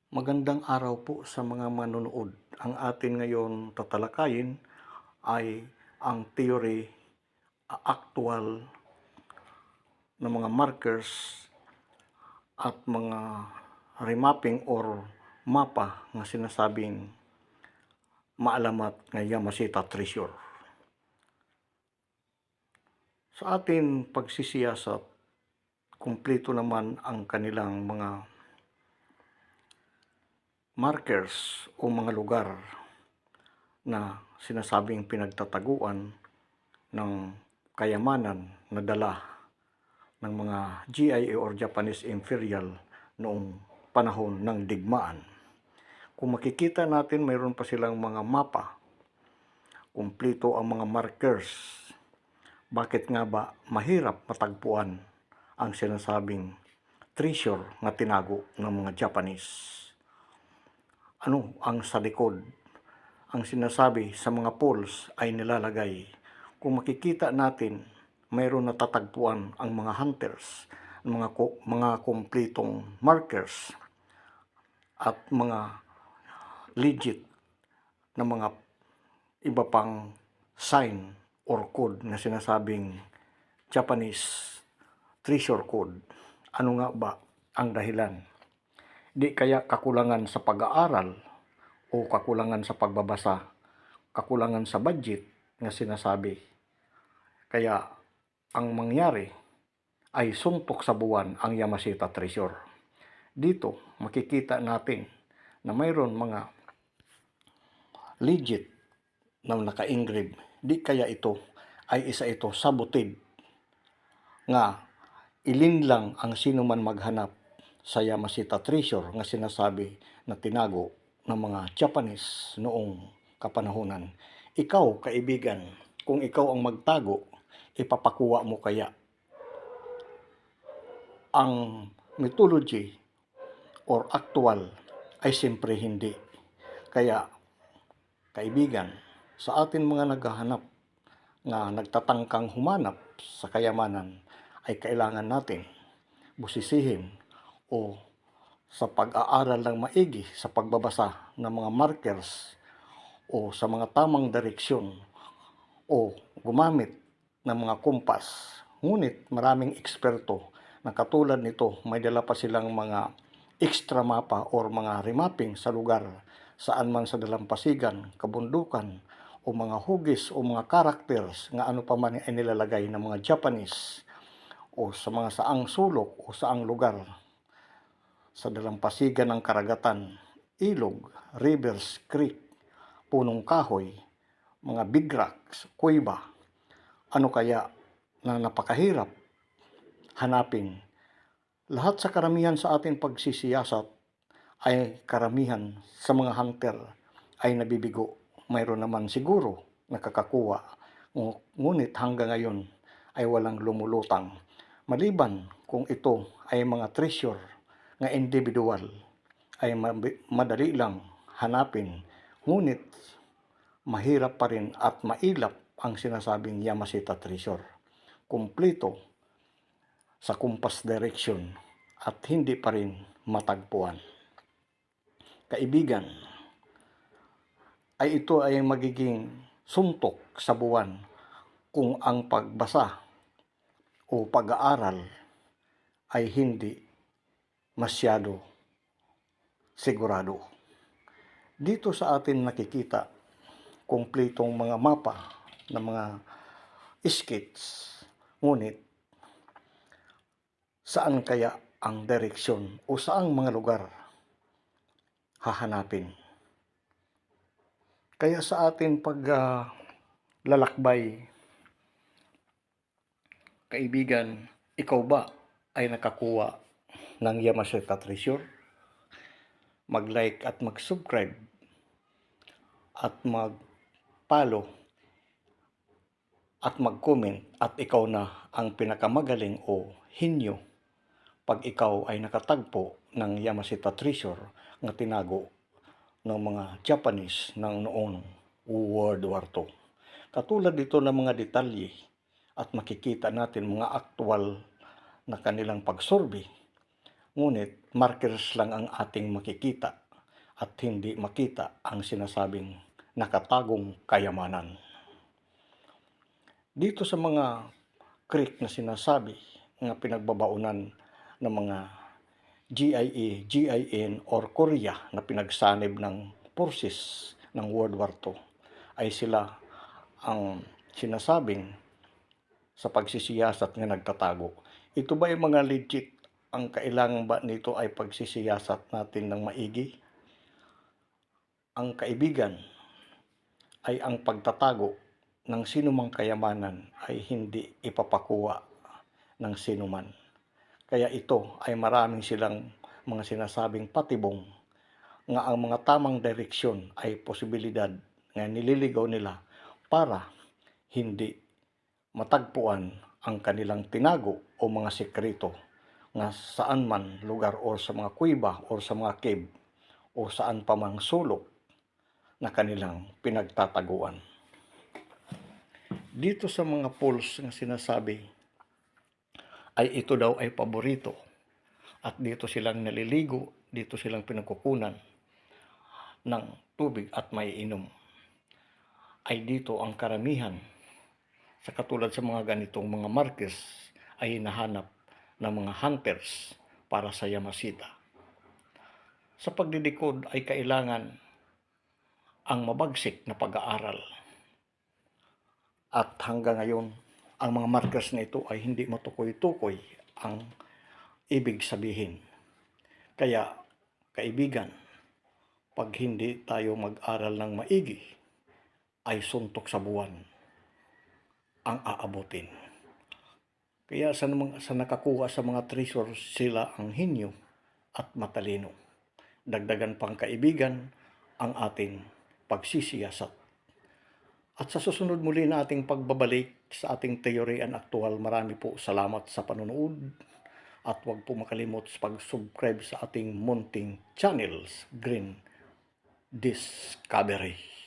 Magandang araw po sa mga manonood. Ang atin ngayon tatalakayin ay ang theory, actual na mga markers at mga remapping or mapa na sinasabing maalamat nga Yamashita Treasure. Sa atin pagsisiyasat, kumpleto naman ang kanilang mga markers o mga lugar na sinasabing pinagtataguan ng kayamanan na dala ng mga GIA or Japanese Imperial noong panahon ng digmaan. Kung makikita natin, mayroon pa silang mga mapa, kumpleto ang mga markers. Bakit nga ba mahirap matagpuan ang sinasabing treasure na tinago ng mga Japanese? Ano ang sa likod? Ang sinasabi sa mga poles ay nilalagay. Kung makikita natin, mayroon natatagpuan ang mga hunters, mga kumpletong markers at mga legit na mga iba pang sign or code na sinasabing Japanese treasure code. Ano nga ba ang dahilan? Di kaya kakulangan sa pag-aaral o kakulangan sa pagbabasa, kakulangan sa budget na sinasabi. Kaya ang mangyari ay suntok sa buwan ang Yamashita Treasure. Dito makikita natin na mayroon mga legit na naka-engrave. Di kaya ito ay isa ito sa butid nga ilinlang ang sino man maghanap sa Yamashita Treasure nga sinasabi na tinago ng mga Japanese noong kapanahunan. Ikaw, kaibigan, kung ikaw ang magtago, ipapakuha mo kaya ang mythology or actual ay siyempre hindi. Kaya, kaibigan, sa atin mga naghahanap na nagtatangkang humanap sa kayamanan ay kailangan natin busisihin o sa pag-aaral ng maigi sa pagbabasa ng mga markers o sa mga tamang direksyon o gumamit ng mga kumpas. Ngunit maraming eksperto na katulad nito may dala pa silang mga extra mapa or mga remapping sa lugar saan man sa dalampasigan, kabundukan o mga hugis o mga characters nga ano pa man ay nilalagay ng mga Japanese o sa mga saang sulok o saang lugar sa dalampasigan ng karagatan, ilog, rivers, creek, punong kahoy, mga big rocks, kuweba. Ano kaya na napakahirap hanapin? Lahat sa karamihan sa ating pagsisiyasat ay karamihan sa mga hunter ay nabibigo. Mayroon naman siguro nakakakuha. Ngunit hanggang ngayon ay walang lumulutang. Maliban kung ito ay mga treasure nga individual ay madali lang hanapin. Ngunit mahirap pa rin at mailap ang sinasabing Yamashita Treasure. Kumpleto sa compass direction at hindi pa rin matagpuan. Kaibigan, ay ito ay magiging suntok sa buwan kung ang pagbasa o pag-aaral ay hindi masyado sigurado. Dito sa atin nakikita kumpletong mga mapa ng mga skits, ngunit saan kaya ang direksyon o saang mga lugar hahanapin? Kaya sa atin lalakbay, kaibigan, ikaw ba ay nakakuha ng Yamashita Treasure? Mag-like at mag-subscribe at mag-follow at mag-comment at ikaw na ang pinakamagaling o hinyo pag ikaw ay nakatagpo ng Yamashita Treasure na tinago ng mga Japanese ng noong World War II. Katulad dito ng mga detalye at makikita natin mga aktual na kanilang pagsurvey. Ngunit markers lang ang ating makikita at hindi makita ang sinasabing nakatagong kayamanan. Dito sa mga creek na sinasabi na pinagbabaunan ng mga GIA, GIN or Korea na pinagsanib ng forces ng World War II ay sila ang sinasabing sa pagsisiyasat nga nagtatago. Ito ba yung mga legit? Ang kailangan ba nito ay pagsisiyasat natin ng maigi? Ang kaibigan ay ang pagtatago ng sinumang kayamanan ay hindi ipapakuha ng sinuman. Kaya ito ay maraming silang mga sinasabing patibong nga ang mga tamang direksyon ay posibilidad nga nililigaw nila para hindi matagpuan ang kanilang tinago o mga sekreto nga saan man lugar o sa mga kuweba o sa mga cave o saan pa mang sulok na kanilang pinagtataguan. Dito sa mga pools na sinasabi ay ito daw ay paborito at dito silang naliligo, dito silang pinagkukunan ng tubig at may inom. Ay dito ang karamihan sa katulad sa mga ganitong mga markers ay hinahanap ng mga hunters para sa Yamashita. Sa pagdidikod ay kailangan ang mabagsik na pag-aaral. At hanggang ngayon, ang mga markers na ito ay hindi matukoy-tukoy ang ibig sabihin. Kaya, kaibigan, pag hindi tayo mag-aral ng maigi, ay suntok sa buwan ang aabutin. Kaya sa nakakuha sa mga treasure sila ang hinyo at matalino. Dagdagan pang kaibigan ang ating pagsisiyasat. At sa susunod muli na ating pagbabalik sa ating teorya and aktual, marami po salamat sa panonood at huwag po makalimot sa pag-subscribe sa ating munting channels, Green Discovery.